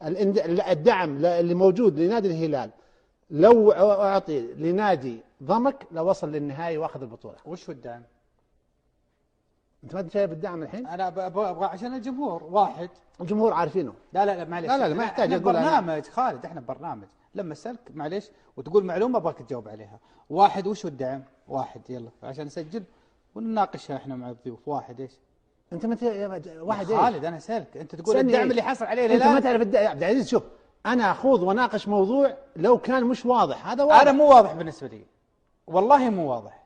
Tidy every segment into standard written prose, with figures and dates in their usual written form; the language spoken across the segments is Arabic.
الدعم اللي موجود لنادي الهلال لو أعطي لنادي ضمك لوصل للنهائي واخذ البطولة. وش هو الدعم؟ أنت ما شايف الدعم الحين؟ أنا أبغى عشان الجمهور واحد. الجمهور عارفينه. لا معليش. لا ما يحتاج. برنامج خالد، احنا برنامج لما اسالك معليش وتقول معلومه ابغاك تجاوب عليها. واحد وش هو الدعم؟ واحد يلا عشان نسجل ونناقشها احنا مع الضيوف. واحد ايش؟ انت واحد ايش؟ خالد انا اسالك، انت تقول الدعم اللي حصل عليه الهلال. انت ما تعرف الدعم. عبد العزيز شوف، انا اخوض وناقش موضوع لو كان مش واضح. هذا واضح. انا مو واضح بالنسبه لي، والله مو واضح.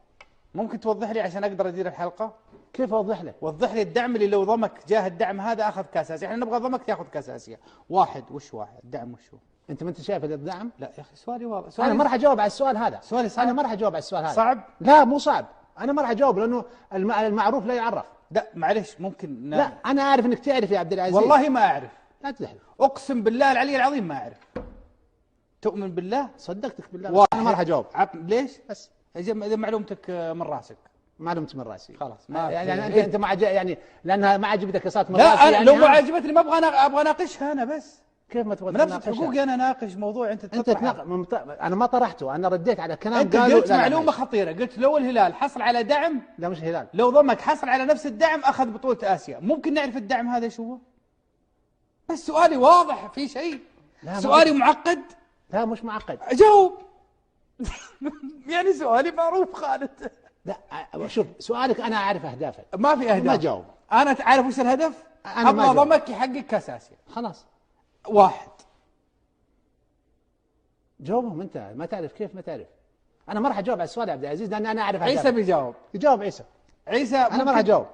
ممكن توضح لي عشان اقدر ادير الحلقه؟ كيف اوضح لك؟ وضح لي الدعم اللي لو ضمك جاه الدعم هذا اخذ كاس اسيا. احنا نبغى ضمك ياخذ كاس اسيا. واحد وش واحد؟ الدعم وش هو؟ انت ما انت شايف الدعم؟ لا يا اخي سؤالي واضح. انا ما راح اجاوب على السؤال هذا. سؤالي صعب. انا ما راح اجاوب على السؤال هذا. صعب؟ لا مو صعب. انا ما راح اجاوب لانه المعروف لا يعرف. لا معلش ممكن لا انا اعرف انك تعرف يا عبد العزيز. والله ما اعرف. لا تحلف. اقسم بالله العلي العظيم ما اعرف. تؤمن بالله؟ صدقتك بالله. انا ما راح اجاوب. ليش؟ بس اذا معلومتك من راسك. معلومتي من راسي. خلاص ما يعني انت ما يعني لانها ما عجبتك صارت من لا راسي. يعني لو ما عجبتني ما ابغى اناقشها انا بس. كيف ما تبغى تناقشها؟ نفس حقوقي انا اناقش موضوع انت انا ما طرحته، انا رديت على كلام انت قالوا. قلت معلومه خطيره، قلت لو الهلال حصل على دعم. لا مش الهلال، لو ضمك حصل على نفس الدعم اخذ بطوله اسيا. ممكن نعرف الدعم هذا شو هو؟ بس سؤالي واضح في شيء؟ سؤالي معقد؟ لا مش معقد. جاوب. يعني سؤالي معروف خالد. لا شوف سؤالك انا اعرف اهدافك. ما في اهداف. ما جاوب. انا تعرف وش الهدف؟ ابغى ضمك يحقق كاس اسيا. خلاص. واحد. جاوبهم انت. ما تعرف كيف ما تعرف. انا ما راح اجاوب على السؤال يا عبد العزيز لان انا اعرف عيسى بيجاوب. يجاوب عيسى. عيسى انا ما راح اجاوب.